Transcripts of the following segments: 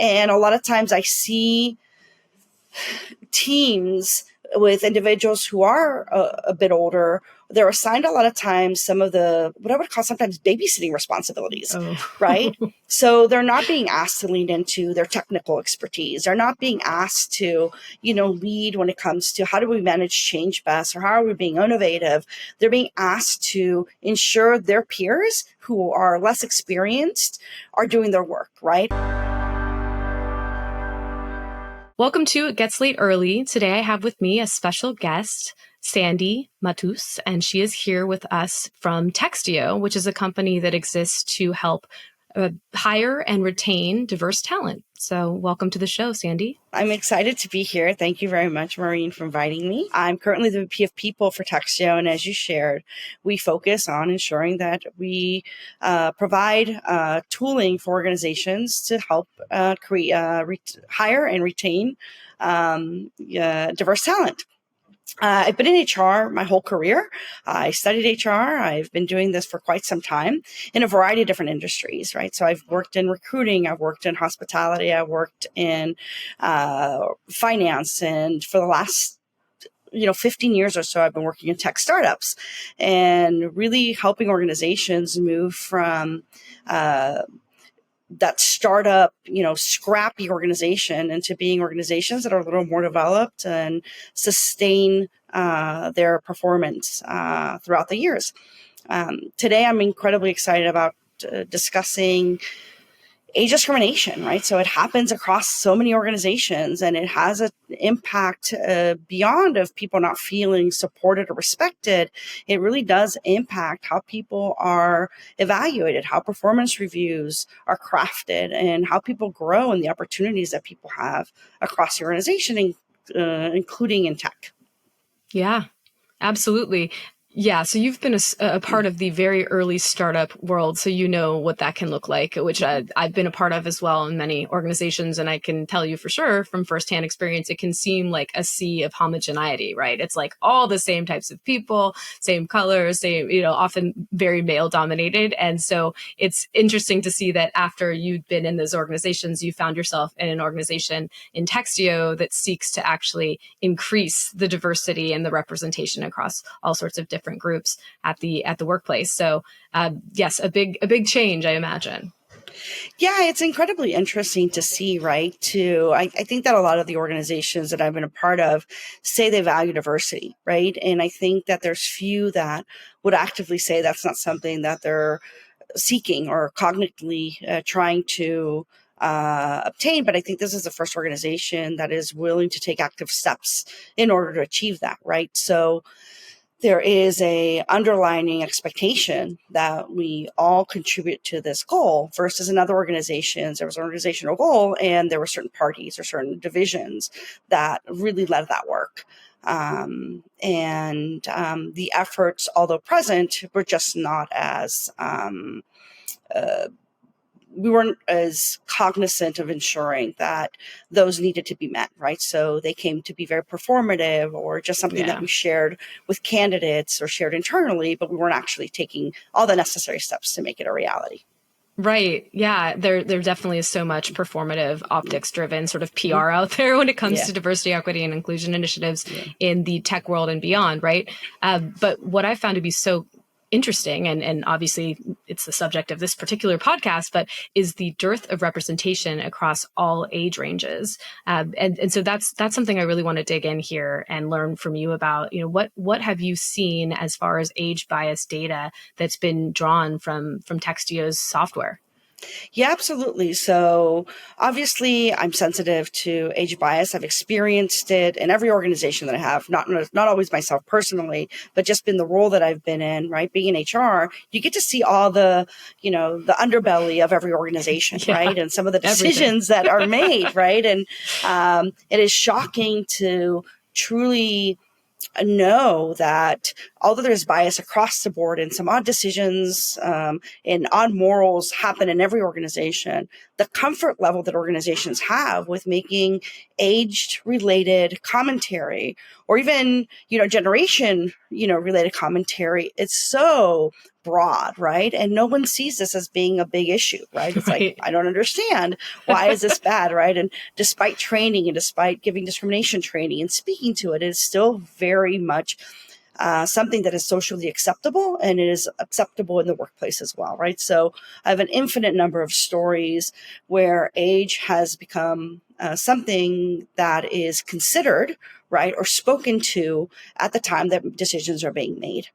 And a lot of times I see teams with individuals who are a bit older. They're assigned a lot of times some of the, what I would call sometimes babysitting responsibilities, right? So they're not being asked to lean into their technical expertise. They're not being asked to, lead when it comes to how do we manage change best or how are we being innovative. They're being asked to ensure their peers who are less experienced are doing their work, right? Welcome to It Gets Late Early. Today I have with me a special guest, Sandy Matus, and she is here with us from Textio, which is a company that exists to help hire and retain diverse talent. So welcome to the show, Sandy. I'm excited to be here. Thank you very much, Maureen, for inviting me. I'm currently the VP of People for Textio, and as you shared, we focus on ensuring that we provide tooling for organizations to help hire and retain diverse talent. I've been in HR my whole career. I studied HR. I've been doing this for quite some time in a variety of different industries, right? So I've worked in recruiting. I've worked in hospitality. I've worked in finance. And for the last 15 years or so, I've been working in tech startups and really helping organizations move from that startup, scrappy organization into being organizations that are a little more developed and sustain their performance throughout the years. Today, I'm incredibly excited about discussing age discrimination, right? So it happens across so many organizations, and it has an impact beyond of people not feeling supported or respected. It really does impact how people are evaluated, how performance reviews are crafted, and how people grow and the opportunities that people have across the organization, including in tech. Yeah, absolutely. Yeah. So you've been a part of the very early startup world. So you know what that can look like, which I've been a part of as well in many organizations. And I can tell you for sure from firsthand experience, it can seem like a sea of homogeneity, right? It's like all the same types of people, same colors, same, often very male dominated. And so it's interesting to see that after you've been in those organizations, you found yourself in an organization in Textio that seeks to actually increase the diversity and the representation across all sorts of different groups at the workplace. So yes, a big change, I imagine. Yeah, it's incredibly interesting to see, right? I think that a lot of the organizations that I've been a part of say they value diversity, right? And I think that there's few that would actively say that's not something that they're seeking or cognitively trying to obtain. But I think this is the first organization that is willing to take active steps in order to achieve that, right? So there is a underlining expectation that we all contribute to this goal versus in other organizations. There was an organizational goal and there were certain parties or certain divisions that really led that work. The efforts, although present, were just not as we weren't as cognizant of ensuring that those needed to be met, right? So they came to be very performative or just something that we shared with candidates or shared internally, but we weren't actually taking all the necessary steps to make it a reality. Right. Yeah. There definitely is so much performative, optics driven sort of PR out there when it comes to diversity, equity, and inclusion initiatives in the tech world and beyond. Right. But what I found to be so interesting, and obviously it's the subject of this particular podcast, but is the dearth of representation across all age ranges. And so that's something I really want to dig in here and learn from you about, what have you seen as far as age bias data that's been drawn from Textio's software? Yeah, absolutely. So obviously I'm sensitive to age bias. I've experienced it in every organization that I have, not always myself personally, but just in the role that I've been in, right? Being in HR, you get to see all the underbelly of every organization, right? And some of the decisions that are made, right? And it is shocking to truly know that although there's bias across the board and some odd decisions and odd morals happen in every organization, the comfort level that organizations have with making age-related commentary or even, generation, related commentary, it's so broad, right? And no one sees this as being a big issue, right? It's Right. like, I don't understand. Why is this bad, right? And despite training and despite giving discrimination training and speaking to it, it's still very much something that is socially acceptable, and it is acceptable in the workplace as well, right? So I have an infinite number of stories where age has become something that is considered, right, or spoken to at the time that decisions are being made.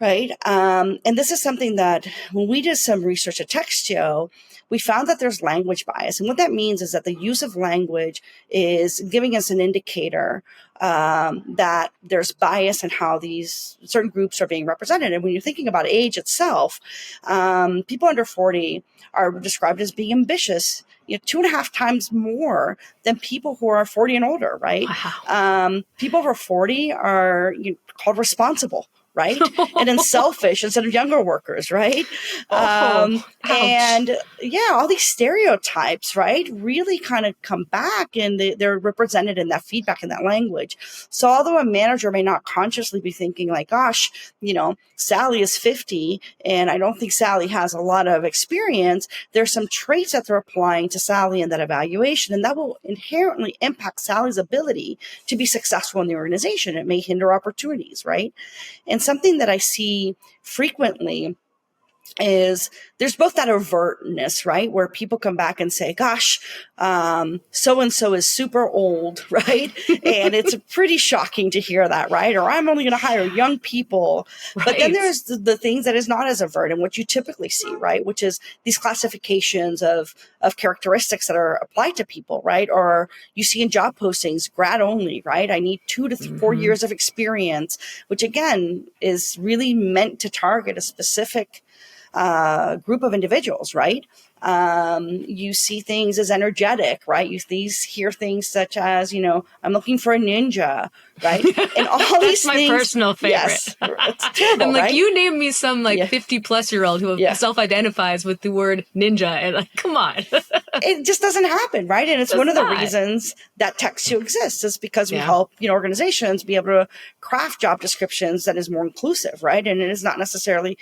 Right. And this is something that when we did some research at Textio, we found that there's language bias. And what that means is that the use of language is giving us an indicator that there's bias in how these certain groups are being represented. And when you're thinking about age itself, people under 40 are described as being ambitious, 2.5 times more than people who are 40 and older, right? Wow. People over 40 are called responsible, right? And then selfish instead of younger workers, right? And yeah, all these stereotypes, right, really kind of come back, and they're represented in that feedback in that language. So although a manager may not consciously be thinking like, gosh, Sally is 50 and I don't think Sally has a lot of experience, there's some traits that they're applying to Sally in that evaluation, and that will inherently impact Sally's ability to be successful in the organization. It may hinder opportunities, right? And something that I see frequently is there's both that overtness, right, where people come back and say, gosh, so-and-so is super old, right? And it's pretty shocking to hear that, right? Or I'm only going to hire young people. Right. But then there's the things that is not as overt and what you typically see, right, which is these classifications of characteristics that are applied to people, right? Or you see in job postings, grad only, right? I need 2 to 4 years of experience, which again is really meant to target a specific group of individuals, right? You see things as energetic, right? You hear things such as, I'm looking for a ninja, right? And all these things. That's my personal favorite. Yes, it's terrible, I'm like, right? you name me some 50-plus-year-old who self-identifies with the word ninja, and like, come on. It just doesn't happen, right? And it's one of the reasons that Textio exists, is because we help organizations be able to craft job descriptions that is more inclusive, right? And it is not necessarily,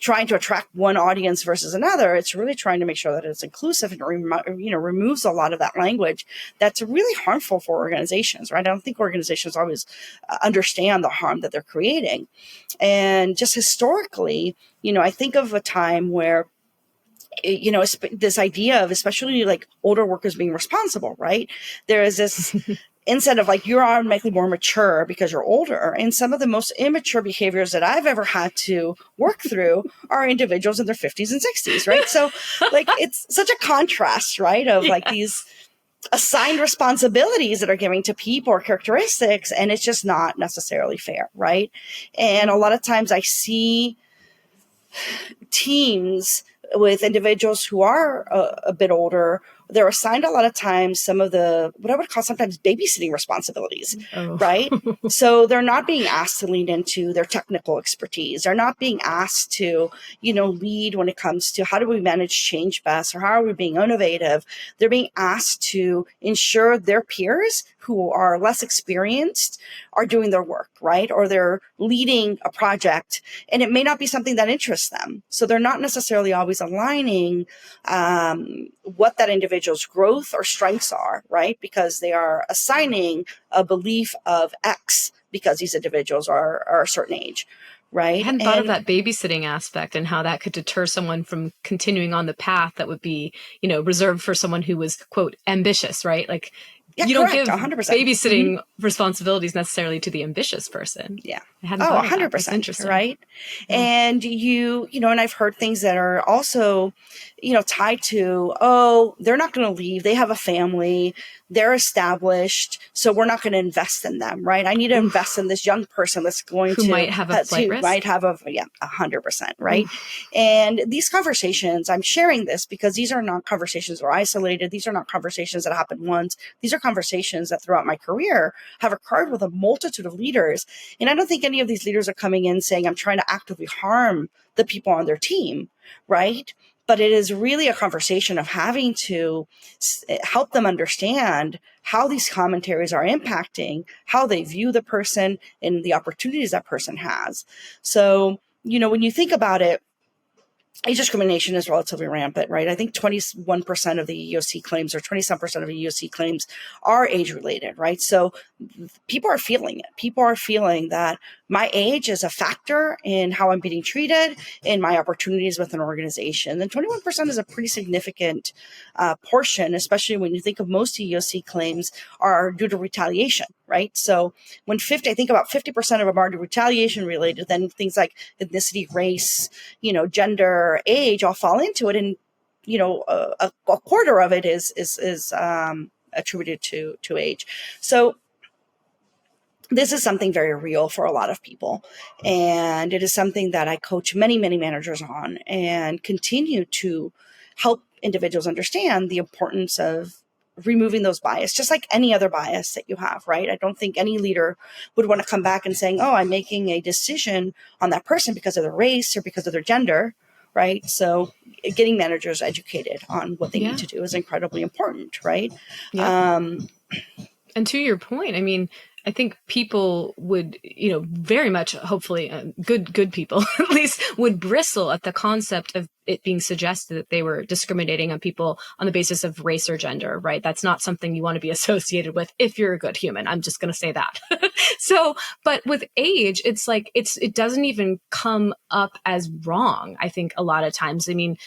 trying to attract one audience versus another. It's really trying to make sure that it's inclusive and removes a lot of that language that's really harmful for organizations, right? I don't think organizations always understand the harm that they're creating. And just historically, I think of a time where this idea of especially like older workers being responsible, right? There is this instead of like, you're automatically more mature because you're older. And some of the most immature behaviors that I've ever had to work through are individuals in their 50s and 60s, right? So like, it's such a contrast, right? Of like these assigned responsibilities that are given to people or characteristics, and it's just not necessarily fair, right? And a lot of times I see teams with individuals who are a bit older, they're assigned a lot of times some of the, what I would call sometimes babysitting responsibilities, right? So they're not being asked to lean into their technical expertise. They're not being asked to, lead when it comes to how do we manage change best or how are we being innovative. They're being asked to ensure their peers who are less experienced are doing their work, right? Or they're leading a project, and it may not be something that interests them. So they're not necessarily always aligning what that individual's growth or strengths are, right? Because they are assigning a belief of X because these individuals are a certain age, right? I hadn't thought of that babysitting aspect and how that could deter someone from continuing on the path that would be, reserved for someone who was, quote, ambitious, right? Like, you don't give 100%. Babysitting responsibilities necessarily to the ambitious person. Yeah. I hadn't thought of that. 100%. That's interesting. Right. Yeah. And and I've heard things that are also, tied to, they're not going to leave. They have a family. They're established. So we're not going to invest in them. Right. I need to invest in this young person that's going who might have a flight risk. Might have 100%. Right. And these conversations, I'm sharing this because these are not conversations that are isolated. These are not conversations that happen once. These are conversations that throughout my career have occurred with a multitude of leaders. And I don't think any of these leaders are coming in saying, I'm trying to actively harm the people on their team, right? But it is really a conversation of having to help them understand how these commentaries are impacting how they view the person and the opportunities that person has. So when you think about it, age discrimination is relatively rampant, right? I think 21% of the EEOC claims, or 20-some% of the EEOC claims, are age related, right? So people are feeling it. People are feeling that my age is a factor in how I'm being treated, in my opportunities with an organization. And 21% is a pretty significant portion, especially when you think of most EEOC claims are due to retaliation, right? So when I think about 50% of them are retaliation related, then things like ethnicity, race, gender, age all fall into it. And, a quarter of it is attributed to age. So this is something very real for a lot of people. And it is something that I coach many, many managers on, and continue to help individuals understand the importance of removing those bias, just like any other bias that you have, right? I don't think any leader would want to come back and saying, oh, I'm making a decision on that person because of their race or because of their gender, right? So getting managers educated on what they need to do is incredibly important, right? Yeah. And to your point, I mean, I think people would, very much, hopefully, good people at least, would bristle at the concept of it being suggested that they were discriminating on people on the basis of race or gender, right? That's not something you want to be associated with if you're a good human. I'm just going to say that. So, but with age, it's like, it doesn't even come up as wrong, I think, a lot of times. I mean,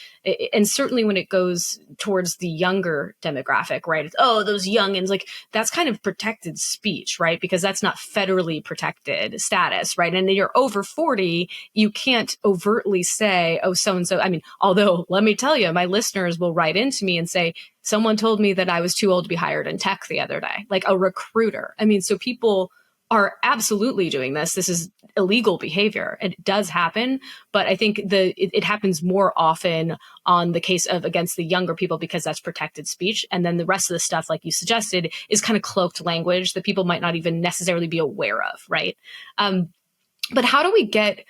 and certainly when it goes towards the younger demographic, right? It's, oh, those youngins, like that's kind of protected speech, right? Because that's not federally protected status, right? And you're over 40, you can't overtly say, oh, so-and-so. I mean, although let me tell you, my listeners will write into me and say, someone told me that I was too old to be hired in tech the other day, like a recruiter. I mean, so people are absolutely doing this. This is illegal behavior. It does happen, but I think it happens more often on the case of against the younger people because that's protected speech. And then the rest of the stuff, like you suggested, is kind of cloaked language that people might not even necessarily be aware of, right? But how do we get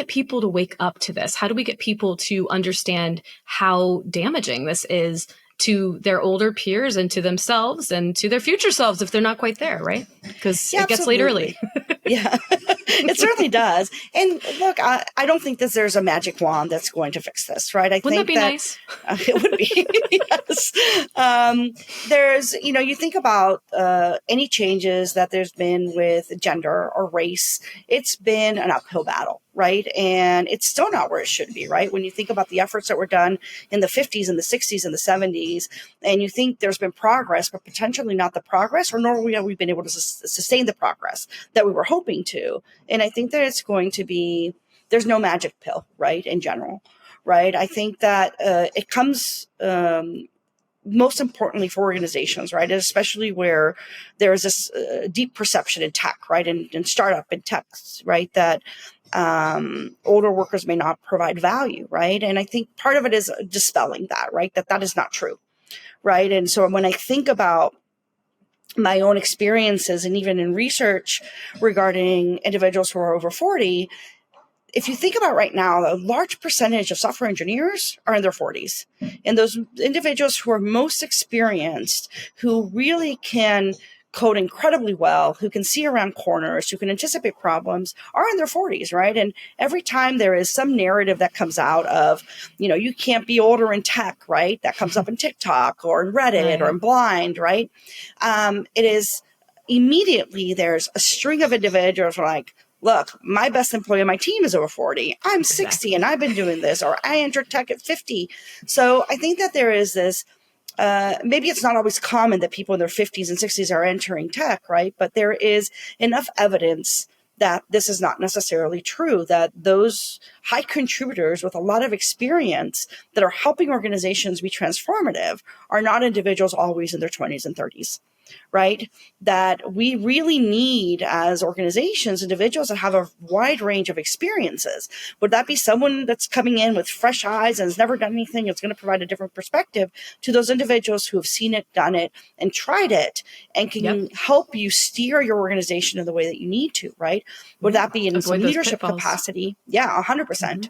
people to wake up to this? How do we get people to understand how damaging this is to their older peers and to themselves and to their future selves if they're not quite there, right? Because it gets late early. Yeah, it certainly does. And look, I don't think that there's a magic wand that's going to fix this, right? Wouldn't that be nice? It would be, yes. There's, you think about any changes that there's been with gender or race, it's been an uphill battle, right? And it's still not where it should be, right? When you think about the efforts that were done in the 50s and the 60s and the 70s, and you think there's been progress, but potentially not the progress, or nor have we been able to sustain the progress that we were hoping to. And I think that it's going to be, there's no magic pill, right, in general, right? I think that it comes most importantly for organizations, right, and especially where there is this deep perception in tech, right, and startup in tech, right, that older workers may not provide value, right? And I think part of it is dispelling that, right, that is not true, right? And so when I think about my own experiences and even in research regarding individuals who are over 40, if you think about right now, a large percentage of software engineers are in their 40s. And those individuals who are most experienced, who really can code incredibly well, who can see around corners, who can anticipate problems, are in their 40s, right? And every time there is some narrative that comes out of, you can't be older in tech, right? That comes up in TikTok or in Reddit or in Blind, right? It is immediately there's a string of individuals who are like, look, my best employee on my team is over 40. I'm 60 and I've been doing this, or I entered tech at 50. So I think that there is this, maybe it's not always common that people in their 50s and 60s are entering tech, right? But there is enough evidence that this is not necessarily true, that those high contributors with a lot of experience that are helping organizations be transformative are not individuals always in their 20s and 30s. Right? That we really need as organizations, individuals that have a wide range of experiences. Would that be someone that's coming in with fresh eyes and has never done anything that's going to provide a different perspective to those individuals who have seen it, done it, and tried it, and can help you steer your organization in the way that you need to, right? Would that be in some leadership capacity? Yeah, 100%.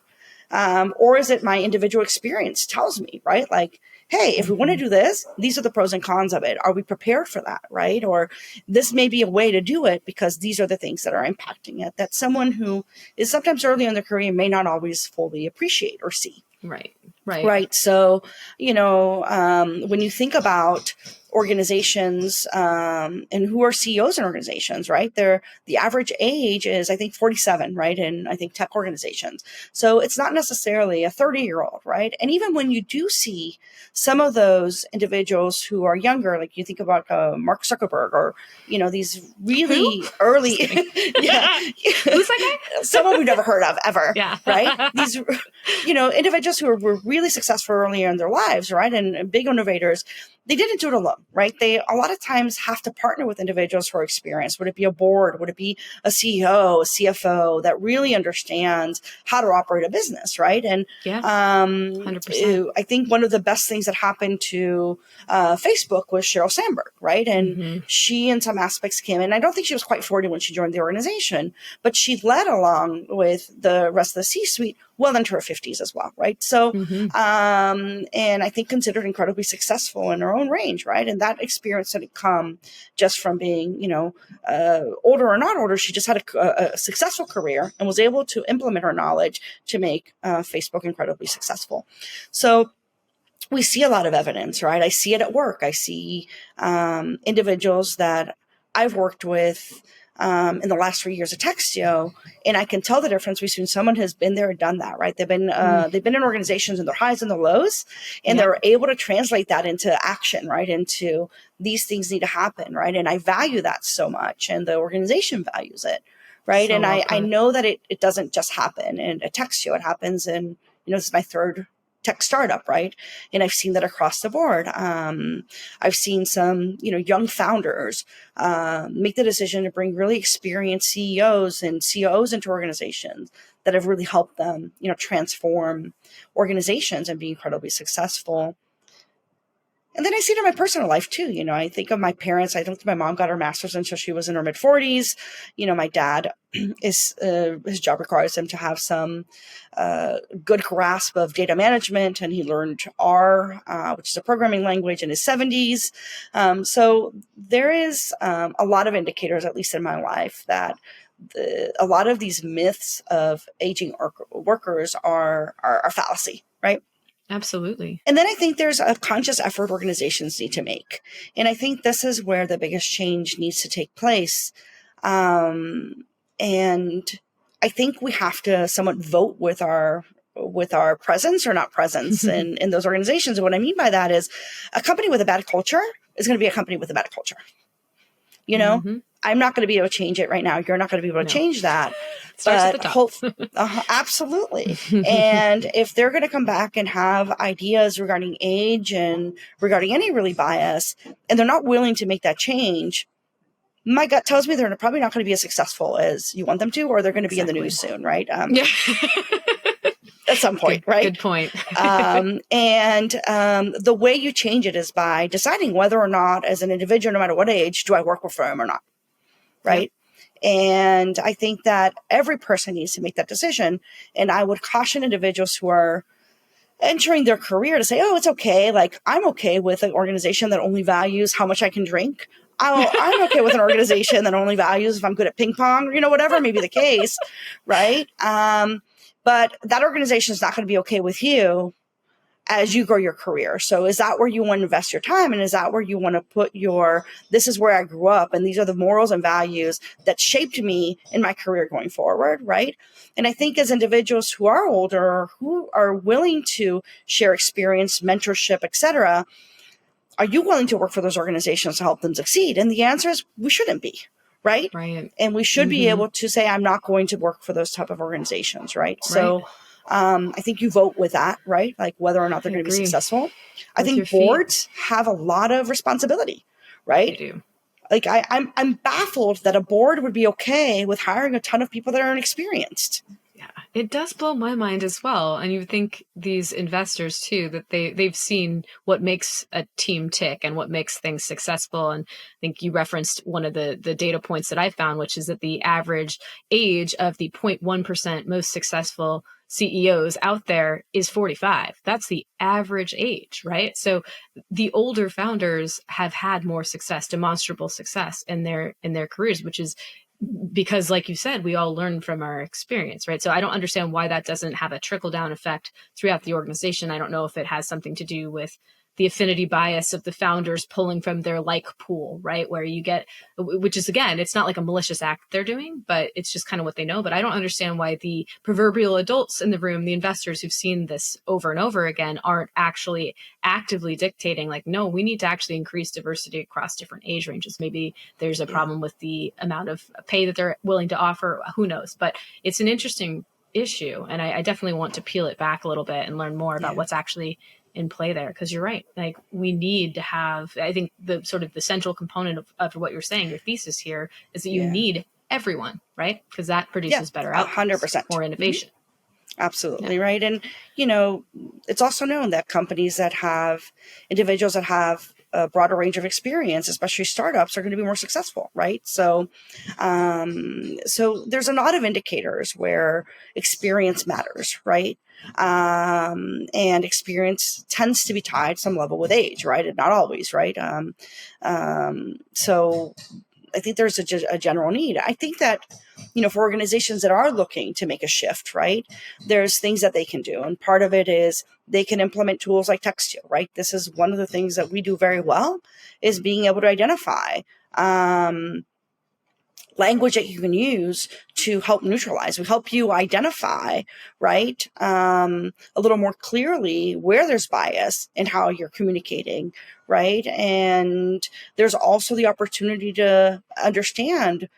Or is it my individual experience tells me, right? Like, hey, if we want to do this, these are the pros and cons of it. Are we prepared for that, right? Or this may be a way to do it because these are the things that are impacting it that someone who is sometimes early in their career may not always fully appreciate or see. Right. Right. So, when you think about organizations and who are CEOs in organizations, right? The average age is, I think, 47, right? And I think tech organizations. So it's not necessarily a 30-year-old, right? And even when you do see some of those individuals who are younger, like you think about Mark Zuckerberg or, these really early, yeah, who's that guy? Someone we've never heard of ever, yeah, right? These, individuals who were really successful earlier in their lives, right? And big innovators, they didn't do it alone, right? They a lot of times have to partner with individuals who are experienced. Would it be a board? Would it be a CEO, a CFO that really understands how to operate a business, right? And 100%. I think one of the best things that happened to Facebook was Sheryl Sandberg, right? And she, in some aspects, came in. I don't think she was quite 40 when she joined the organization, but she led along with the rest of the C-suite well into her 50s as well, right? So, and I think considered incredibly successful in her own range, right? And that experience didn't come just from being, older or not older. She just had a successful career and was able to implement her knowledge to make Facebook incredibly successful. So we see a lot of evidence, right? I see it at work. I see individuals that I've worked with in the last 3 years of Textio, and I can tell the difference between someone who's been there and done that, right? They've been in organizations in their highs and the lows, and they're able to translate that into action, right? Into these things need to happen, right? And I value that so much, and the organization values it, right? So and I know that it doesn't just happen in a Textio. It happens in, this is my third tech startup, right? And I've seen that across the board. I've seen some, young founders make the decision to bring really experienced CEOs and COOs into organizations that have really helped them, transform organizations and be incredibly successful. And then I see it in my personal life too. I think of my parents. I don't think my mom got her master's until she was in her mid 40s. My dad his job requires him to have some good grasp of data management, and he learned R, which is a programming language, in his 70s. So there is a lot of indicators, at least in my life, that a lot of these myths of aging workers are fallacy, right? Absolutely. And then I think there's a conscious effort organizations need to make. And I think this is where the biggest change needs to take place. And I think we have to somewhat vote with our presence or not presence in those organizations. And what I mean by that is a company with a bad culture is going to be a company with a bad culture. I'm not going to be able to change it right now. You're not going to be able to change that. Starts at the top. Absolutely. And if they're going to come back and have ideas regarding age and regarding any really bias, and they're not willing to make that change, my gut tells me they're probably not going to be as successful as you want them to, or they're going to be in the news soon, right? At some point, right? Good point. And the way you change it is by deciding whether or not, as an individual, no matter what age, do I work with them or not, right? Yep. And I think that every person needs to make that decision. And I would caution individuals who are entering their career to say, oh, it's okay. Like, I'm okay with an organization that only values how much I can drink. I'm okay with an organization that only values if I'm good at ping pong, whatever may be the case, right? But that organization is not going to be okay with you as you grow your career. So is that where you want to invest your time? And is that where you want to put this is where I grew up, and these are the morals and values that shaped me in my career going forward, right? And I think as individuals who are older, who are willing to share experience, mentorship, etc., are you willing to work for those organizations to help them succeed? And the answer is we shouldn't be. Right. And we should be able to say, I'm not going to work for those type of organizations. Right. So I think you vote with that, right? Like whether or not they're going to be successful. I think boards have a lot of responsibility, right? They do. Like I'm baffled that a board would be okay with hiring a ton of people that are inexperienced. Yeah, it does blow my mind as well. And you would think these investors too, that they've seen what makes a team tick and what makes things successful. And I think you referenced one of the data points that I found, which is that the average age of the 0.1% most successful CEOs out there is 45. That's the average age, right? So the older founders have had more success, demonstrable success in their careers, which is because, like you said, we all learn from our experience, right? So I don't understand why that doesn't have a trickle down effect throughout the organization. I don't know if it has something to do with the affinity bias of the founders pulling from their like pool, right? Where you get, which is, again, it's not like a malicious act they're doing, but it's just kind of what they know. But I don't understand why the proverbial adults in the room, the investors who've seen this over and over again, aren't actually actively dictating, like, no, we need to actually increase diversity across different age ranges. Maybe there's a problem with the amount of pay that they're willing to offer. Who knows? But it's an interesting issue. And I definitely want to peel it back a little bit and learn more about what's actually in play there. Because you're right. Like, we need to have, I think the sort of the central component of what you're saying, your thesis here, is that you need everyone, right? Because that produces better outcomes, 100%. more innovation. Absolutely. Right. And, it's also known that companies that have individuals that have a broader range of experience, especially startups, are going to be more successful. Right. So there's a lot of indicators where experience matters. Right. And experience tends to be tied some level with age. Right. And not always. Right. So I think there's a general need. I think that, for organizations that are looking to make a shift, right, there's things that they can do. And part of it is they can implement tools like Textio, right? This is one of the things that we do very well, is being able to identify language that you can use to help neutralize. We help you identify, right, a little more clearly where there's bias and how you're communicating, right? And there's also the opportunity to understand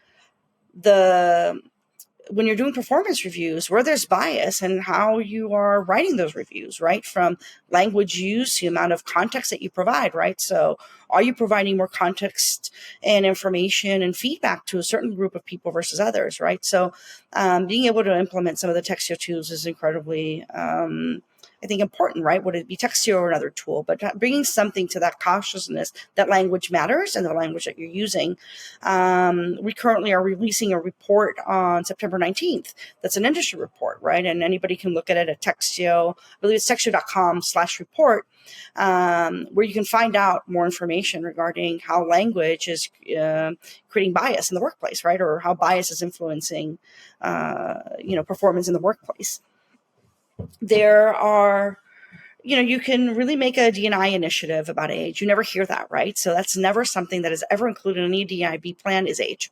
when you're doing performance reviews, where there's bias and how you are writing those reviews, right? From language use to the amount of context that you provide, right? So are you providing more context and information and feedback to a certain group of people versus others, right? So being able to implement some of the Textio tools is incredibly, I think, important, right? Would it be Textio or another tool? But bringing something to that consciousness that language matters and the language that you're using. We currently are releasing a report on September 19th. That's an industry report, right? And anybody can look at it at Textio. I believe it's textio.com/report, where you can find out more information regarding how language is creating bias in the workplace, right? Or how bias is influencing, performance in the workplace. There are, you can really make a D&I initiative about age. You never hear that, right? So that's never something that is ever included in any DEIB plan, is age,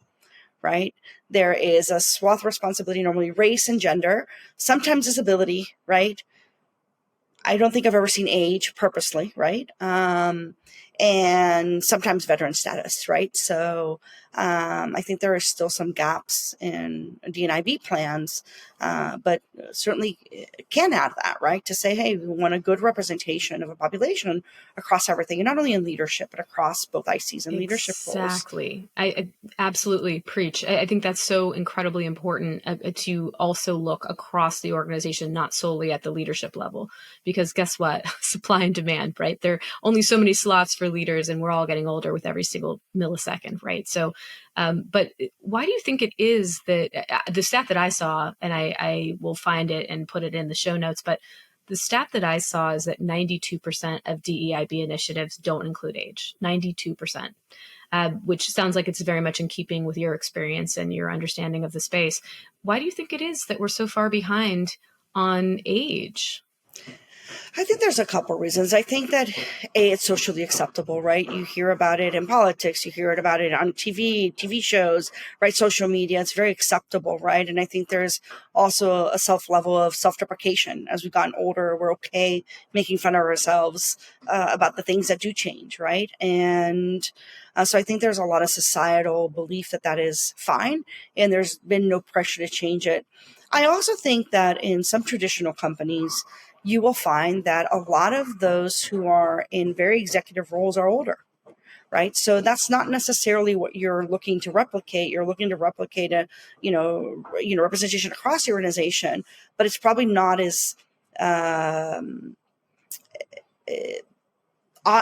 right? There is a swath of responsibility, normally race and gender, sometimes disability, right? I don't think I've ever seen age purposely, right? And sometimes veteran status, right? So I think there are still some gaps in DNIB plans, but certainly can add that, right? To say, hey, we want a good representation of a population across everything, and not only in leadership, but across both ICs and leadership roles. Exactly. I absolutely preach. I think that's so incredibly important to also look across the organization, not solely at the leadership level, because guess what? Supply and demand, right? There are only so many slots for leaders, and we're all getting older with every single millisecond, right? So, but why do you think it is that the stat that I saw, and I will find it and put it in the show notes, but the stat that I saw is that 92% of DEIB initiatives don't include age, 92%, which sounds like it's very much in keeping with your experience and your understanding of the space. Why do you think it is that we're so far behind on age? I think there's a couple reasons. I think that it's socially acceptable, right? You hear about it in politics, you hear about it on TV shows, right? Social media, it's very acceptable, right? And I think there's also a level of self-deprecation. As we've gotten older, we're okay making fun of ourselves about the things that do change, right? And so I think there's a lot of societal belief that is fine, and there's been no pressure to change it. I also think that in some traditional companies, you will find that a lot of those who are in very executive roles are older, right? So that's not necessarily what you're looking to replicate. You're looking to replicate a, representation across the organization, but it's probably not as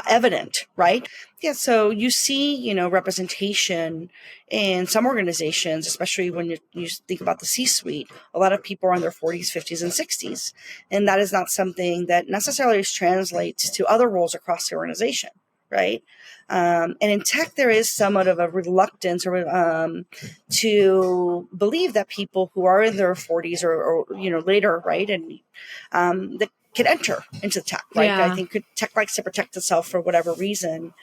evident, right? Yeah. So you see, representation in some organizations, especially when you think about the C-suite, a lot of people are in their 40s, 50s, and 60s. And that is not something that necessarily translates to other roles across the organization, right? And in tech, there is somewhat of a reluctance to believe that people who are in their 40s or later, right, and that can enter into tech, right? Yeah. I think tech likes to protect itself for whatever reason.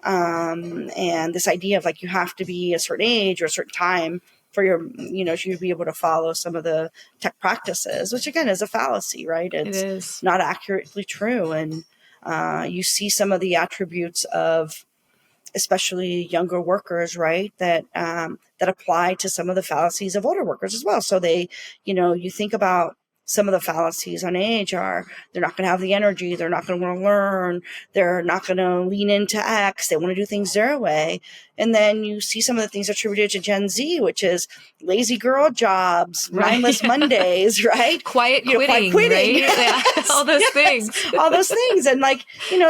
And this idea of like you have to be a certain age or a certain time for you be able to follow some of the tech practices, which again is a fallacy, right? It is not accurately true. And you see some of the attributes of especially younger workers, right, that apply to some of the fallacies of older workers as well. So you think about some of the fallacies on age are they're not going to have the energy, they're not going to want to learn, they're not going to lean into X, they want to do things their way. And then you see some of the things attributed to Gen Z, which is lazy girl jobs, mindless Mondays, right? Quiet quitting, right? Yeah. All those things. All those things. And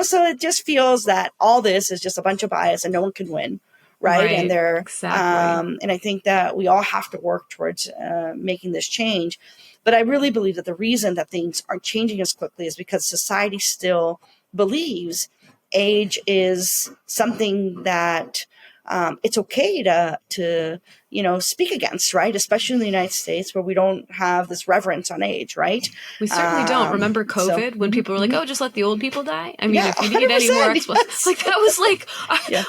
so it just feels that all this is just a bunch of bias and no one can win. Right. And exactly. And I think that we all have to work towards making this change. But I really believe that the reason that things aren't changing as quickly is because society still believes age is something that it's okay to speak against, right? Especially in the United States where we don't have this reverence on age, right? We certainly don't. Remember COVID when people were like, oh, just let the old people die? I mean, if you need any more explanations, like that was like,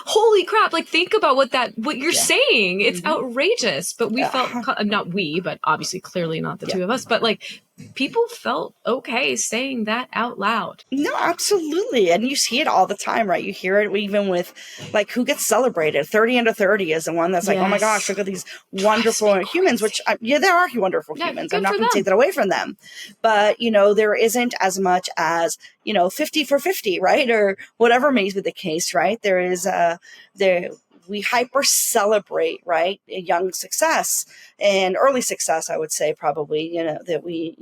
holy crap. Like think about what you're saying. It's outrageous. But we felt, not we, but obviously clearly not the two of us, but like people felt okay saying that out loud. No, absolutely. And you see it all the time, right? You hear it even with like who gets celebrated. 30 under 30 is the one that's like, oh my gosh, look at these wonderful humans, which there are wonderful humans. I'm not going to take that away from them. But, there isn't as much as, 50 for 50, right? Or whatever may be the case, right? There is we hyper celebrate, right? A young success and early success, I would say probably, that we,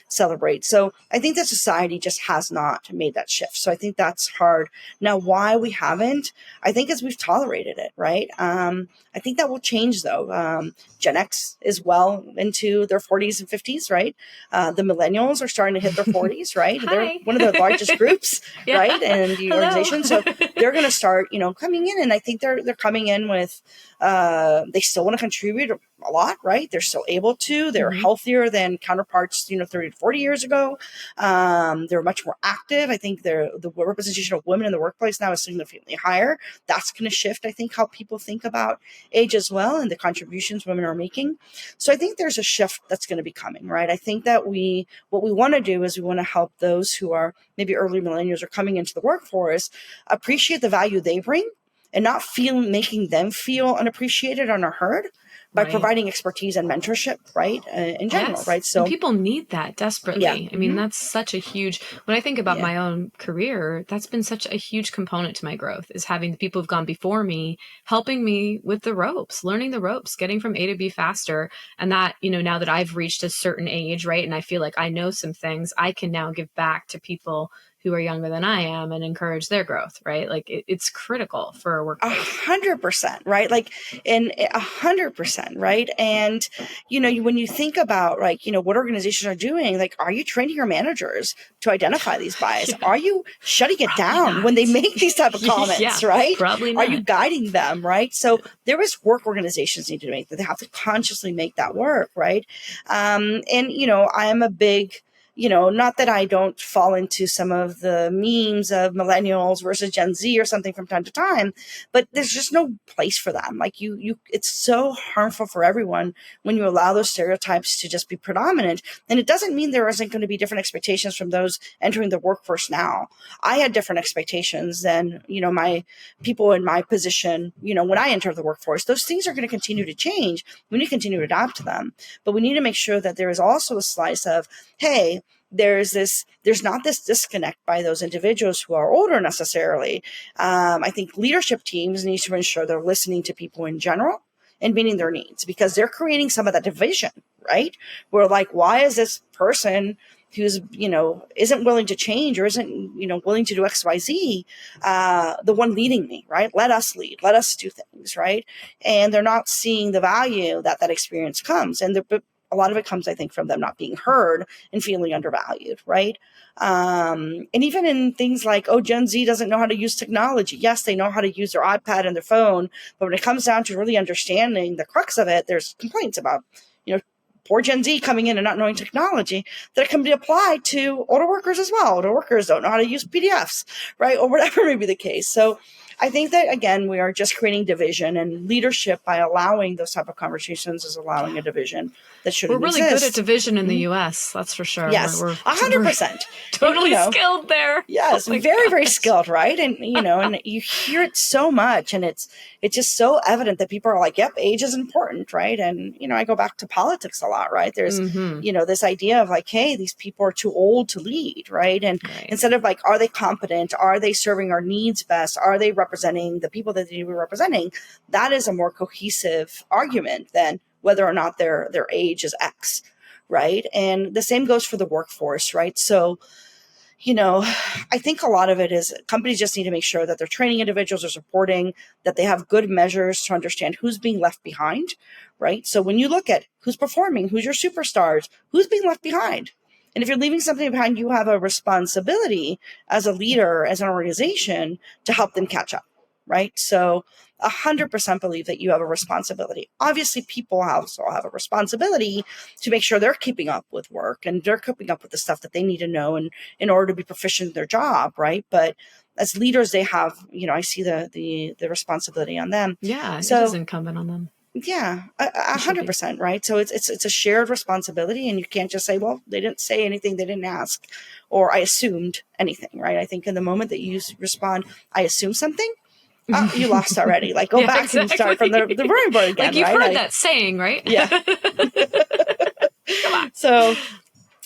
celebrate. So I think that society just has not made that shift. So I think that's hard. Now, why we haven't, I think is we've tolerated it, right? I think that will change though. Gen X is well into their 40s and 50s, right? The millennials are starting to hit their 40s, right? They're one of the largest groups, right? And the organization. So they're going to start, coming in. And I think they're coming in with, they still want to contribute a lot, right? They're still able to. They're healthier than counterparts, 30 to 40 years ago. They're much more active. I think the representation of women in the workplace now is significantly higher. That's going to shift, I think, how people think about age as well and the contributions women are making. So I think there's a shift that's going to be coming, right? I think that what we want to do is we want to help those who are maybe early millennials or coming into the workforce appreciate the value they bring and not making them feel unappreciated or unheard by providing expertise and mentorship, right? In general, right? So and people need that desperately. Yeah. I mean, that's such a huge, when I think about my own career, that's been such a huge component to my growth is having the people who've gone before me, helping me with the ropes, learning the ropes, getting from A to B faster. And that, now that I've reached a certain age, right? And I feel like I know some things, I can now give back to people who are younger than I am and encourage their growth, right? Like it's critical for a workplace. 100%, right? Like, and 100%, right? And, when you think about like, what organizations are doing, like, are you training your managers to identify these bias? Are you shutting it down when they make these type of comments, right? Probably not. Are you guiding them, right? So there is work organizations need to make that. They have to consciously make that work, right? And, I am a big, not that I don't fall into some of the memes of millennials versus Gen Z or something from time to time, but there's just no place for them. Like it's so harmful for everyone when you allow those stereotypes to just be predominant. And it doesn't mean there isn't going to be different expectations from those entering the workforce now. I had different expectations than, my people in my position, when I entered the workforce. Those things are going to continue to change. We need to continue to adapt to them, but we need to make sure that there is also a slice of, hey, there's not this disconnect by those individuals who are older necessarily. I think leadership teams need to ensure they're listening to people in general and meeting their needs because they're creating some of that division, right? We're like, why is this person, who's, isn't willing to change or isn't, willing to do X, Y, Z, the one leading me, right? Let us lead, let us do things, right? And they're not seeing the value that experience comes. And a lot of it comes, I think, from them not being heard and feeling undervalued, right? And even in things like, oh, Gen Z doesn't know how to use technology. Yes, they know how to use their iPad and their phone, but when it comes down to really understanding the crux of it, there's complaints about, poor Gen Z coming in and not knowing technology that can be applied to older workers as well. Older workers don't know how to use PDFs, right? Or whatever may be the case. So I think that, again, we are just creating division, and leadership by allowing those type of conversations is allowing a division that shouldn't exist. We're really good at division in the U.S., that's for sure. Yes, 100%. Totally skilled there. Yes, very skilled, right? And, and you hear it so much, and it's just so evident that people are like, yep, age is important, right? And, I go back to politics a lot, right? There's, this idea of like, hey, these people are too old to lead, right? And instead of like, are they competent? Are they serving our needs best? Are they representing the people that they need to be representing? That is a more cohesive argument than whether or not their age is X, right? And the same goes for the workforce, right? So, I think a lot of it is companies just need to make sure that they're training individuals or supporting, that they have good measures to understand who's being left behind, right? So when you look at who's performing, who's your superstars, who's being left behind. And if you're leaving something behind, you have a responsibility as a leader, as an organization, to help them catch up, right? So 100% believe that you have a responsibility. Obviously, people also have a responsibility to make sure they're keeping up with work and they're keeping up with the stuff that they need to know and in order to be proficient in their job, right? But as leaders, they have, I see the responsibility on them. Yeah, so, it is incumbent on them. Yeah, 100%, right? So it's a shared responsibility, and you can't just say, well, they didn't say anything, they didn't ask, or I assumed anything, right? I think in the moment that you respond, I assume something, you lost already. Like, go back and start from the drawing board again. Like, you've right? heard that saying, right? Yeah. Come on. So,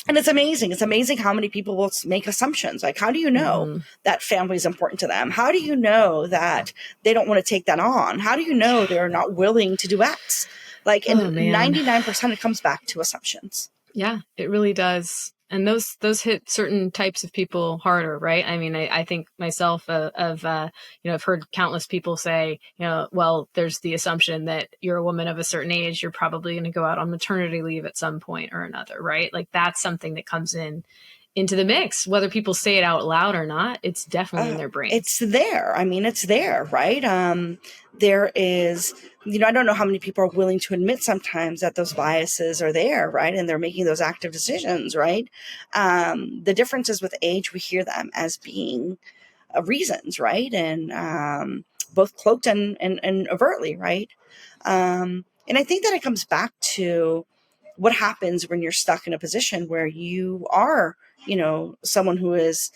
and it's amazing. It's amazing how many people will make assumptions. Like, how do you know that family is important to them? How do you know that they don't want to take that on? How do you know they're not willing to do X? Like, and 99% it comes back to assumptions. Yeah, it really does. And those hit certain types of people harder, right? I mean, I think myself I've heard countless people say, well, there's the assumption that you're a woman of a certain age, you're probably going to go out on maternity leave at some point or another, right? Like, that's something that comes into the mix, whether people say it out loud or not. It's definitely in their brain. It's there. I mean, it's there, right? There is, I don't know how many people are willing to admit sometimes that those biases are there, right? And they're making those active decisions, right? The difference is with age, we hear them as being reasons, right? And both cloaked and overtly, right? And I think that it comes back to what happens when you're stuck in a position where you are, someone who is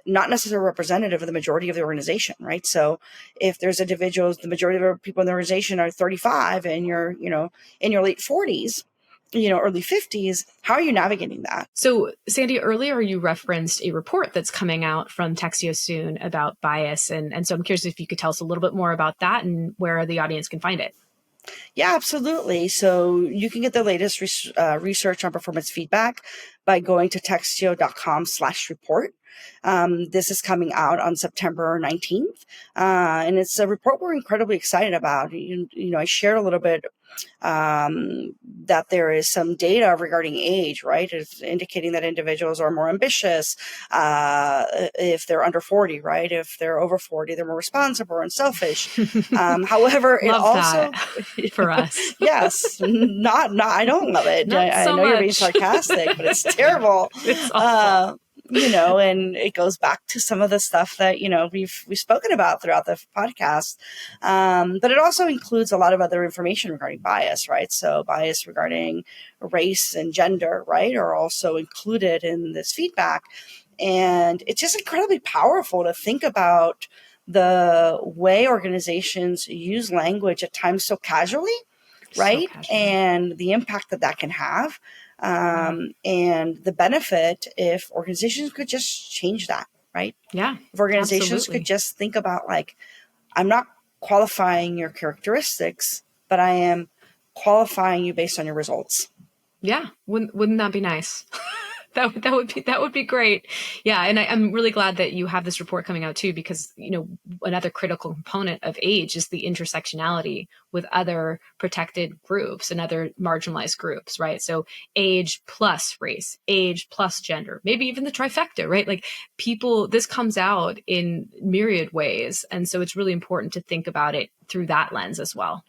not necessarily representative of the majority of the organization, right? So if there's individuals, the majority of the people in the organization are 35 and you're, in your late 40s, early 50s, how are you navigating that? So, Sandy, earlier you referenced a report that's coming out from Textio soon about bias. And so I'm curious if you could tell us a little bit more about that and where the audience can find it. Yeah, absolutely. So you can get the latest research on performance feedback by going to textio.com/report. This is coming out on September 19th. And it's a report we're incredibly excited about. I shared a little bit that there is some data regarding age, right? It's indicating that individuals are more ambitious if they're under 40, right? If they're over 40, they're more responsible and selfish. However, it also for us. Yes, not. I don't love it. I know you're being sarcastic, but it's terrible. It's awful. And it goes back to some of the stuff that, we've spoken about throughout the podcast. But it also includes a lot of other information regarding bias, right? So bias regarding race and gender, right, are also included in this feedback. And it's just incredibly powerful to think about the way organizations use language at times so casually, right? So and the impact that can have. And the benefit if organizations could just change that, right? Yeah. If organizations could just think about, like, I'm not qualifying your characteristics, but I am qualifying you based on your results. Yeah. Wouldn't that be nice? That would be great. Yeah. And I'm really glad that you have this report coming out too, because, another critical component of age is the intersectionality with other protected groups and other marginalized groups, right? So age plus race, age plus gender, maybe even the trifecta, right? Like this comes out in myriad ways. And so it's really important to think about it through that lens as well.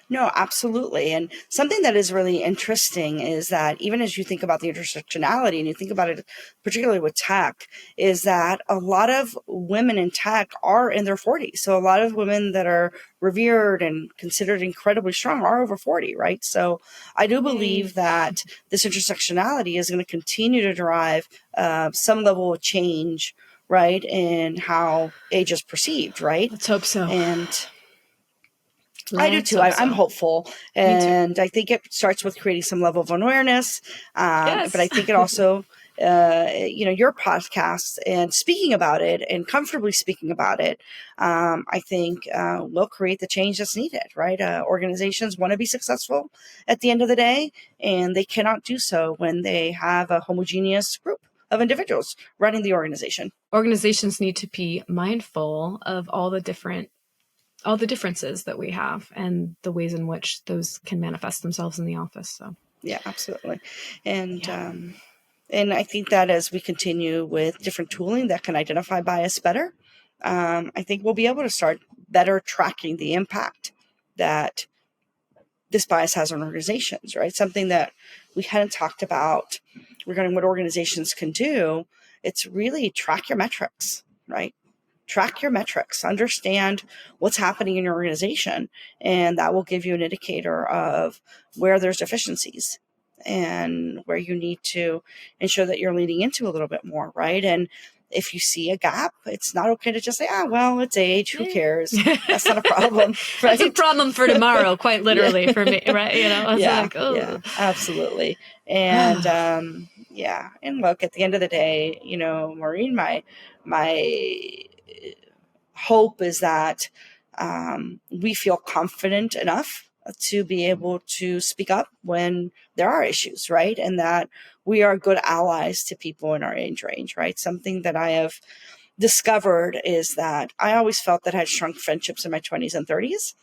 No, absolutely. And something that is really interesting is that even as you think about the intersectionality and you think about it, particularly with tech, is that a lot of women in tech are in their 40s. So a lot of women that are revered and considered incredibly strong are over 40, right? So I do believe that this intersectionality is going to continue to drive some level of change, right, in how age is perceived, right? Let's hope so. And I do too. I'm hopeful. And I think it starts with creating some level of awareness. But I think it also, your podcast and speaking about it and comfortably speaking about it, I think will create the change that's needed, right? Organizations want to be successful at the end of the day, and they cannot do so when they have a homogeneous group of individuals running the organization. Organizations need to be mindful of all the differences that we have and the ways in which those can manifest themselves in the office. So yeah, absolutely. And and I think that as we continue with different tooling that can identify bias better, I think we'll be able to start better tracking the impact that this bias has on organizations, right? Something that we hadn't talked about regarding what organizations can do. It's really track your metrics, right? Track your metrics, understand what's happening in your organization, and that will give you an indicator of where there's deficiencies and where you need to ensure that you're leaning into a little bit more, right? And if you see a gap, it's not okay to just say, well, it's age, who cares? That's not a problem. Right? That's a problem for tomorrow, quite literally for me, right? Absolutely. And and look, at the end of the day, Maureen, my hope is that we feel confident enough to be able to speak up when there are issues, right? And that we are good allies to people in our age range, right? Something that I have discovered is that I always felt that I had strong friendships in my 20s and 30s.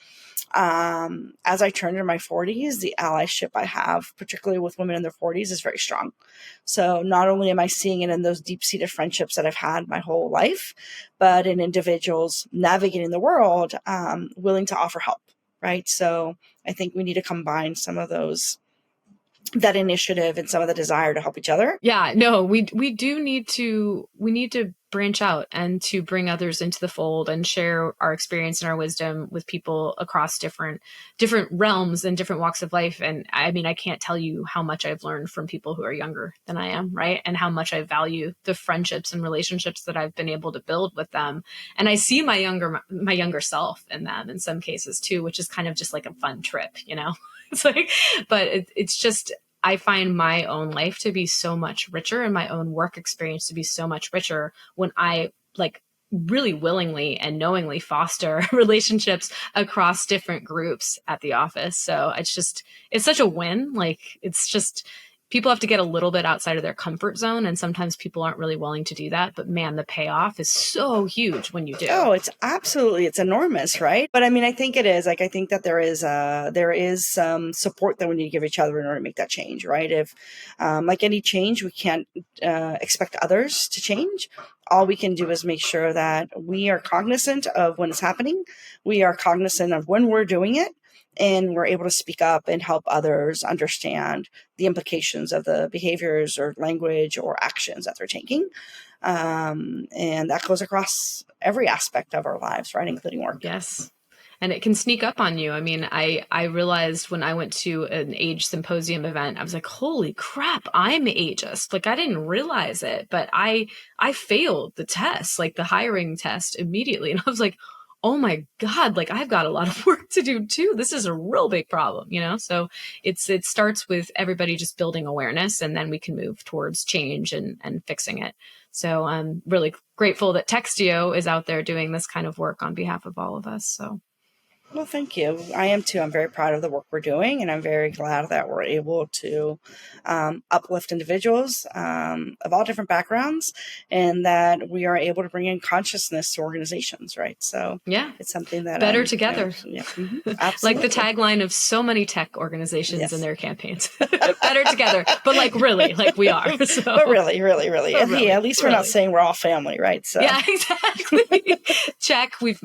As I turn into my 40s, the allyship I have, particularly with women in their 40s, is very strong. So not only am I seeing it in those deep-seated friendships that I've had my whole life, but in individuals navigating the world, willing to offer help, right? So I think we need to combine some of that initiative and some of the desire to help each other. Yeah, no, we need to branch out and to bring others into the fold and share our experience and our wisdom with people across different realms and different walks of life. And I mean, I can't tell you how much I've learned from people who are younger than I am, right? And how much I value the friendships and relationships that I've been able to build with them. And I see my younger self in them in some cases too, which is kind of just like a fun trip, It's like, but it's just, I find my own life to be so much richer and my own work experience to be so much richer when I really willingly and knowingly foster relationships across different groups at the office. So it's such a win. It's just, people have to get a little bit outside of their comfort zone. And sometimes people aren't really willing to do that. But man, the payoff is so huge when you do. Oh, it's enormous, right? But I mean, I think it is. I think that there is some support that we need to give each other in order to make that change, right? If, like any change, we can't expect others to change. All we can do is make sure that we are cognizant of when it's happening. We are cognizant of when we're doing it. And we're able to speak up and help others understand the implications of the behaviors or language or actions that they're taking. And that goes across every aspect of our lives, right? Including work. Yes. And it can sneak up on you. I mean, I realized when I went to an age symposium event, I was like, holy crap, I'm ageist. I didn't realize it, but I failed the test, the hiring test immediately. And I was like, oh my God, I've got a lot of work to do too. This is a real big problem, So it starts with everybody just building awareness, and then we can move towards change and fixing it. So I'm really grateful that Textio is out there doing this kind of work on behalf of all of us. So Well, thank you. I am too. I'm very proud of the work we're doing, and I'm very glad that we're able to uplift individuals of all different backgrounds, and that we are able to bring in consciousness to organizations, right? So Yeah. it's something that Better together. Absolutely. Like the tagline of so many tech organizations Yes. and their campaigns. Better together. But like really, like we are. So. But really. Really, At least we're not saying we're all family, right? So yeah, exactly. Check. We've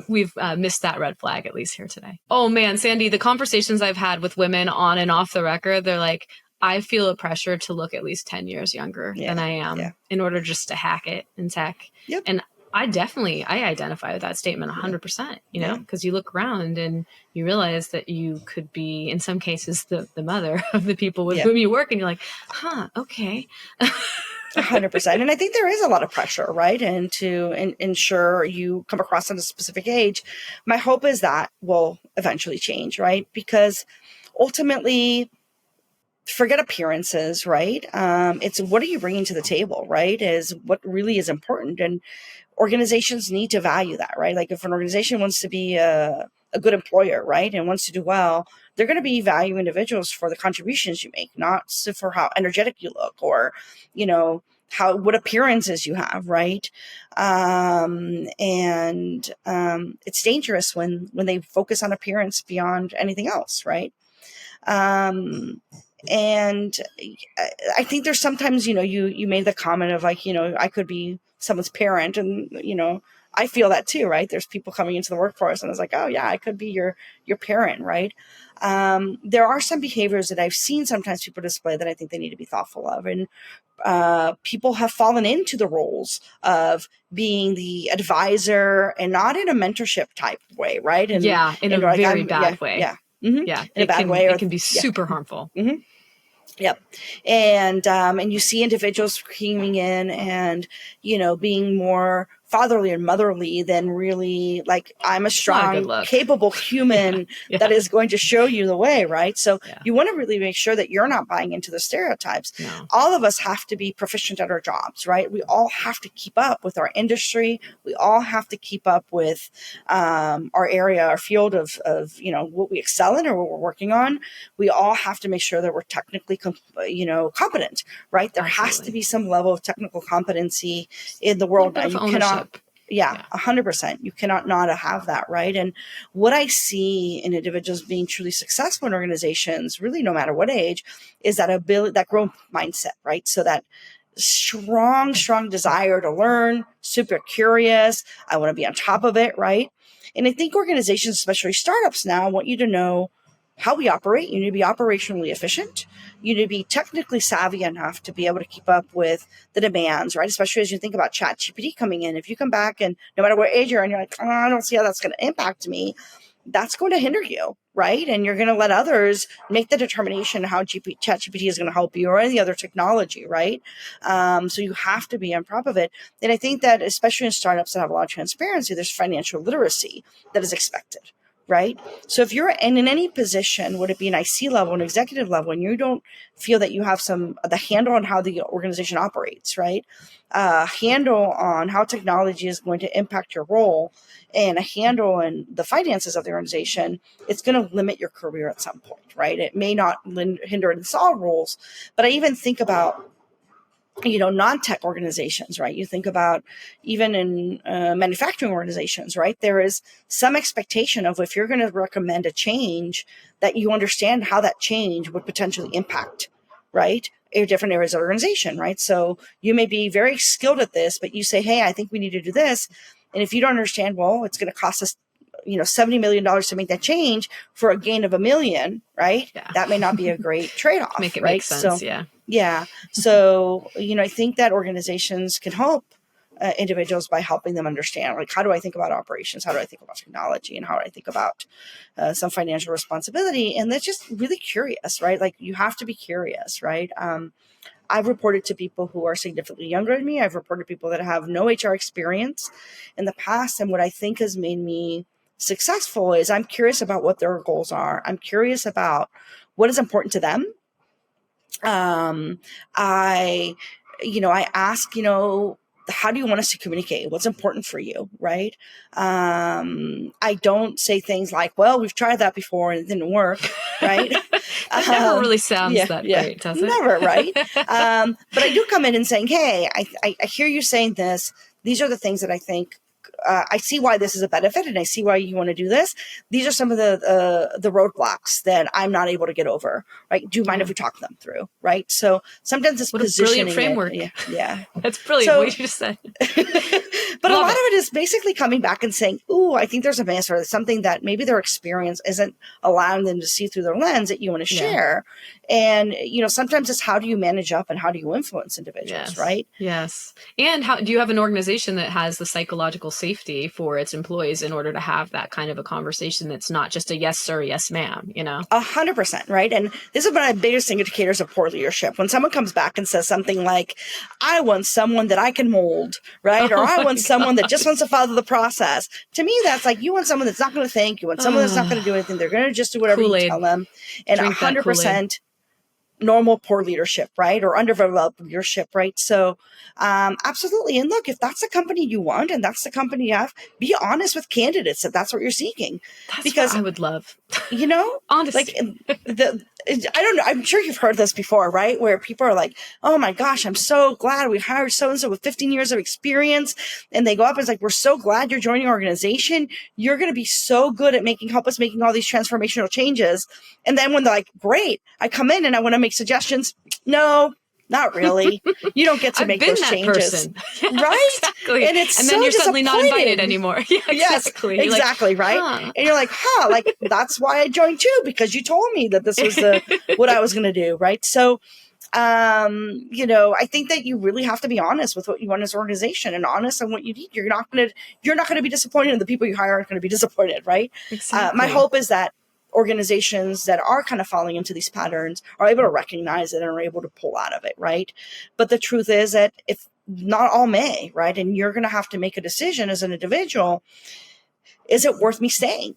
missed that red flag, at least here today. Oh man, Sandy, the conversations I've had with women on and off the record, they're like, I feel a pressure to look at least 10 years younger than I am in order just to hack it in tech. Yep. And I identify with that statement 100%, you know, because you look around and you realize that you could be, in some cases, the mother of the people with whom you work. And you're like, huh, okay. 100%. And I think there is a lot of pressure, right? And to ensure you come across at a specific age, my hope is that will eventually change, right? Because ultimately, forget appearances, right? It's what are you bringing to the table, right? Is what really is important. And organizations need to value that, right? Like if an organization wants to be a good employer, right, and wants to do well, they're going to be valuing individuals for the contributions you make, not for how energetic you look or, you know, what appearances you have, right? It's dangerous when they focus on appearance beyond anything else, right? And I think there's sometimes, you know, you made the comment of like, you know, I could be someone's parent, and, you know, I feel that too, right? There's people coming into the workforce and it's like, oh yeah, I could be your parent, right? There are some behaviors that I've seen sometimes people display that I think they need to be thoughtful of. And people have fallen into the roles of being the advisor, and not in a mentorship type way, right? And in a like, very bad way. Yeah. Yeah, in a bad way. It can be super harmful. Mm-hmm. Yep. And you see individuals coming in and, you know, being more fatherly and motherly than really like, I'm a strong, capable human that is going to show you the way, right? So you want to really make sure that you're not buying into the stereotypes. No. All of us have to be proficient at our jobs, right? We all have to keep up with our industry. We all have to keep up with our area, our field of, you know, what we excel in or what we're working on. We all have to make sure that we're technically competent, right? There has to be some level of technical competency in the world. And you cannot, 100%. You cannot not have that, right? And what I see in individuals being truly successful in organizations, really no matter what age, is that ability, that growth mindset, right? So that strong desire to learn, super curious. I want to be on top of it, right? And I think organizations, especially startups now, want you to know how we operate. You need to be operationally efficient. You need to be technically savvy enough to be able to keep up with the demands, right? Especially as you think about ChatGPT coming in. If you come back and no matter what age you're in, you're like, oh, I don't see how that's going to impact me, that's going to hinder you, right? And you're going to let others make the determination how ChatGPT is going to help you or any other technology, right? So you have to be on top of it. And I think that especially in startups that have a lot of transparency, there's financial literacy that is expected, right? So if you're in any position, would it be an IC level, an executive level, and you don't feel that you have the handle on how the organization operates, right? Handle on how technology is going to impact your role, and a handle on the finances of the organization, it's going to limit your career at some point, right? It may not hinder and solve roles, but I even think about, you know, non-tech organizations, right? You think about even in manufacturing organizations, right? There is some expectation of if you're going to recommend a change, that you understand how that change would potentially impact, right? Different areas of the organization, right? So you may be very skilled at this, but you say, hey, I think we need to do this. And if you don't understand, well, it's going to cost us, you know, $70 million to make that change for a gain of $1 million, right? Yeah. That may not be a great trade-off. Make it right? Make sense, so, yeah. So, you know, I think that organizations can help individuals by helping them understand, like, how do I think about operations? How do I think about technology? And how do I think about some financial responsibility? And they're just really curious, right? Like, you have to be curious, right? I've reported to people who are significantly younger than me. I've reported to people that have no HR experience in the past. And what I think has made me successful is I'm curious about what their goals are. I'm curious about what is important to them. I ask, how do you want us to communicate? What's important for you, right? I don't say things like, well, we've tried that before and it didn't work, right? That never really sounds that great, does it? Never, right? But I do come in and saying, hey, I hear you saying this. These are the things that I think I see why this is a benefit, and I see why you want to do this. These are some of the roadblocks that I'm not able to get over. Right? Do you mind if we talk them through? Right? So sometimes it's what a brilliant framework. Yeah, that's brilliant. So, what you just said. But a lot of it is basically coming back and saying, "Ooh, I think there's a miss, or something that maybe their experience isn't allowing them to see through their lens that you want to share." And sometimes it's how do you manage up and how do you influence individuals, right? Yes. And how do you have an organization that has the psychological safety for its employees in order to have that kind of a conversation that's not just a yes sir, yes ma'am, 100%, right? And this is one of the biggest indicators of poor leadership. When someone comes back and says something like, I want someone that I can mold, right? Or I want someone that just wants to follow the process. To me, that's like, you want someone that's not going to think. You want someone that's not going to do anything. They're going to just do whatever Kool-Aid. You tell them. And Drink 100% normal poor leadership, right? Or underdeveloped leadership, right? So absolutely. And look, if that's the company you want and that's the company you have, be honest with candidates that that's what you're seeking. That's because what I would love. Honestly. I don't know. I'm sure you've heard this before, right? Where people are like, oh my gosh, I'm so glad we hired so-and-so with 15 years of experience. And they go up and it's like, we're so glad you're joining our organization. You're going to be so good at help us making all these transformational changes. And then when they're like, great, I come in and I want to make suggestions. No, not really. You don't get to make those changes. Right? Exactly. And then you're suddenly not invited anymore. Yeah, exactly. Yes, exactly. Like, right. And you're like, like that's why I joined too, because you told me that this was what I was going to do. Right. So, I think that you really have to be honest with what you want as an organization and honest on what you need. You're not going to be disappointed, and the people you hire aren't going to be disappointed. Right. Exactly. My hope is that organizations that are kind of falling into these patterns are able to recognize it and are able to pull out of it, right? But the truth is that if not all may, right? And you're going to have to make a decision as an individual, is it worth me staying?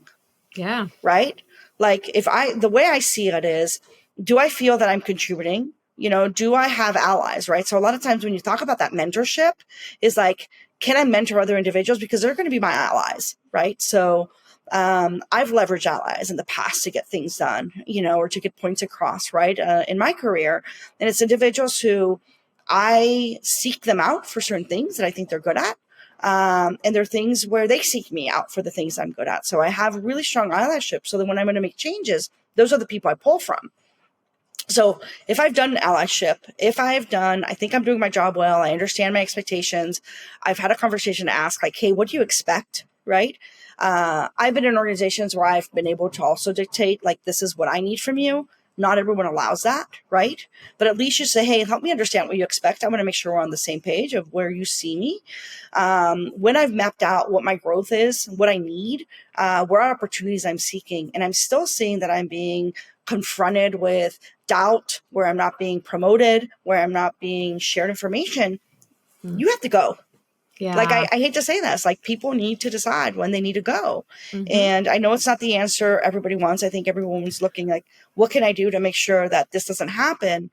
Yeah. Right? Like the way I see it is, do I feel that I'm contributing? Do I have allies, right? So a lot of times when you talk about that mentorship is like, can I mentor other individuals? Because they're going to be my allies, right? So I've leveraged allies in the past to get things done, or to get points across, right? In my career. And it's individuals who I seek them out for certain things that I think they're good at. And there are things where they seek me out for the things I'm good at. So I have really strong allyship so that when I'm going to make changes, those are the people I pull from. So if I've done allyship, I think I'm doing my job well, I understand my expectations, I've had a conversation to ask like, hey, what do you expect? Right? I've been in organizations where I've been able to also dictate, like, this is what I need from you. Not everyone allows that, right? But at least you say, hey, help me understand what you expect. I want to make sure we're on the same page of where you see me. When I've mapped out what my growth is, what I need, where are opportunities I'm seeking, and I'm still seeing that I'm being confronted with doubt, where I'm not being promoted, where I'm not being shared information, you have to go. Yeah. Like, I hate to say this, like, people need to decide when they need to go. And I know it's not the answer everybody wants. I think everyone's looking like, what can I do to make sure that this doesn't happen?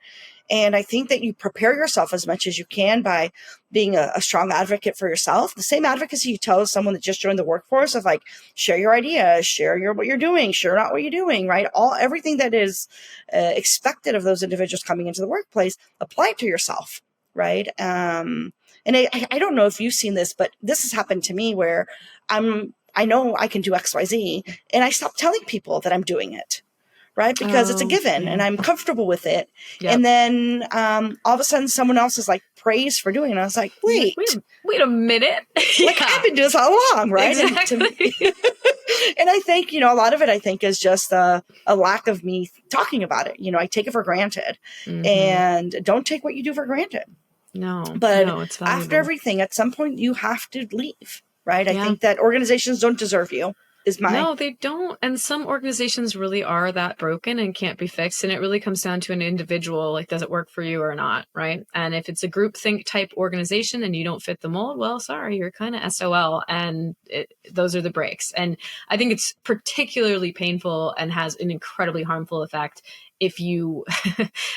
And I think that you prepare yourself as much as you can by being a strong advocate for yourself. The same advocacy you tell someone that just joined the workforce of like, share your ideas, share what you're doing, share not what you're doing, right? Everything that is expected of those individuals coming into the workplace, apply it to yourself, right? And I don't know if you've seen this, but this has happened to me where I know I can do X, Y, Z, and I stop telling people that I'm doing it, right? Because it's a given and I'm comfortable with it. Yep. And then all of a sudden someone else is like praised for doing it. And I was like, wait a minute. Like, I've been doing this all along, right? Exactly. And I think, a lot of it, I think, is just a lack of me talking about it. I take it for granted. And don't take what you do for granted. No, But it's valuable. after everything, at some point, you have to leave, right? I think that organizations don't deserve you. No, they don't. And some organizations really are that broken and can't be fixed. And it really comes down to an individual, like, does it work for you or not, right? And if it's a groupthink type organization and you don't fit the mold, well, sorry, you're kind of SOL. And those are the breaks. And I think it's particularly painful and has an incredibly harmful effect if you,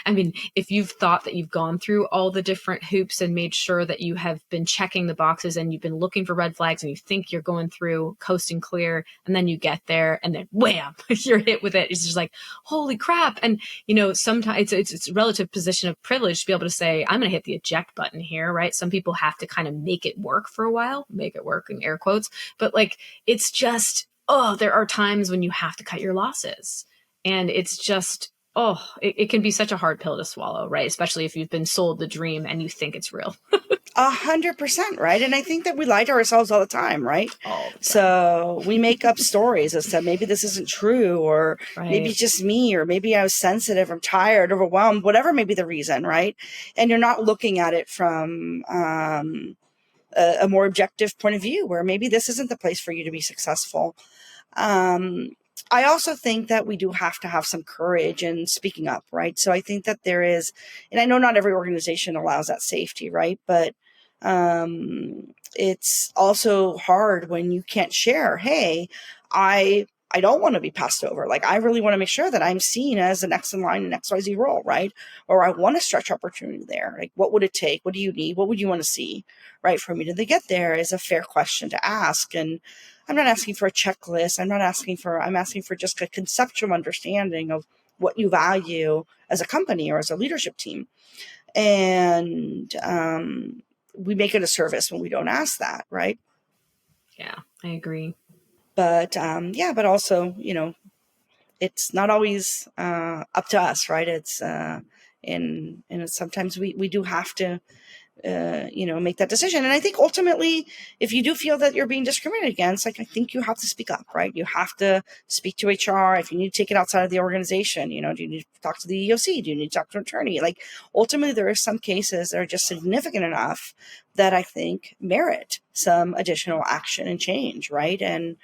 I mean, if you've thought that you've gone through all the different hoops and made sure that you have been checking the boxes and you've been looking for red flags and you think you're going through coasting clear, and then you get there and then wham, you're hit with it. It's just like, holy crap. And, sometimes it's a relative position of privilege to be able to say, I'm going to hit the eject button here, right? Some people have to kind of make it work for a while, make it work in air quotes, but like, it's just, there are times when you have to cut your losses. And it's just, it can be such a hard pill to swallow, right? Especially if you've been sold the dream and you think it's real. 100%, right? And I think that we lie to ourselves all the time, right? All the time. So we make up stories as to maybe this isn't true, or maybe it's just me, or maybe I was sensitive, I'm tired, overwhelmed, whatever may be the reason, right? And you're not looking at it from a more objective point of view, where maybe this isn't the place for you to be successful. I also think that we do have to have some courage in speaking up, right? So I think that there is, and I know not every organization allows that safety, right? But it's also hard when you can't share, hey, I don't want to be passed over. Like, I really want to make sure that I'm seen as the next in line in XYZ role, right? Or I want to stretch opportunity there. Like, what would it take? What do you need? What would you want to see, right, for me to get there is a fair question to ask. And I'm not asking for a checklist. I'm asking for just a conceptual understanding of what you value as a company or as a leadership team. And we make it a service when we don't ask that, right? Yeah, I agree. But but also, it's not always up to us, right? It's and sometimes we do have to make that decision. And I think ultimately, if you do feel that you're being discriminated against, like, I think you have to speak up, right? You have to speak to HR. If you need to take it outside of the organization, do you need to talk to the EOC? Do you need to talk to an attorney? Like, ultimately, there are some cases that are just significant enough that I think merit some additional action and change, right? And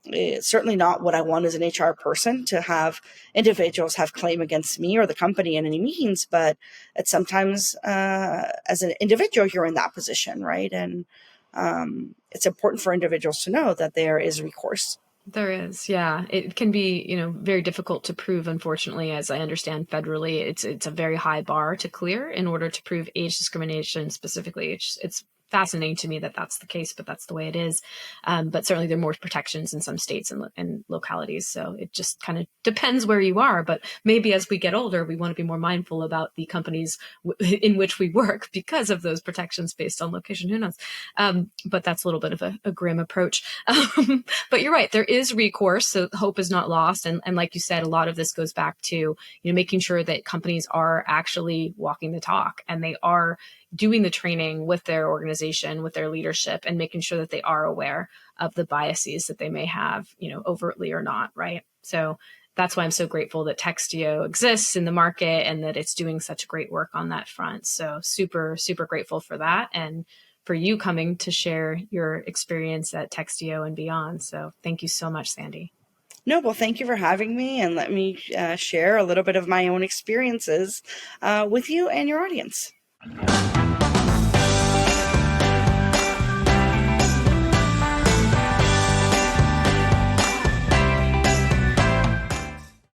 it's certainly not what I want as an HR person, to have individuals have claim against me or the company in any means, but it's sometimes as an individual, you're in that position, right? And it's important for individuals to know that there is recourse. There is, yeah. It can be, very difficult to prove, unfortunately, as I understand federally. It's a very high bar to clear in order to prove age discrimination specifically. It's fascinating to me that that's the case, but that's the way it is. But certainly there are more protections in some states and localities. So it just kind of depends where you are. But maybe as we get older, we want to be more mindful about the companies in which we work because of those protections based on location. Who knows? But that's a little bit of a grim approach. But you're right. There is recourse. So hope is not lost. And like you said, a lot of this goes back to, making sure that companies are actually walking the talk and they are doing the training with their organization, with their leadership, and making sure that they are aware of the biases that they may have, overtly or not, right? So that's why I'm so grateful that Textio exists in the market and that it's doing such great work on that front. So super, super grateful for that, and for you coming to share your experience at Textio and beyond. So thank you so much, Sandy. No, well, thank you for having me, and let me share a little bit of my own experiences with you and your audience.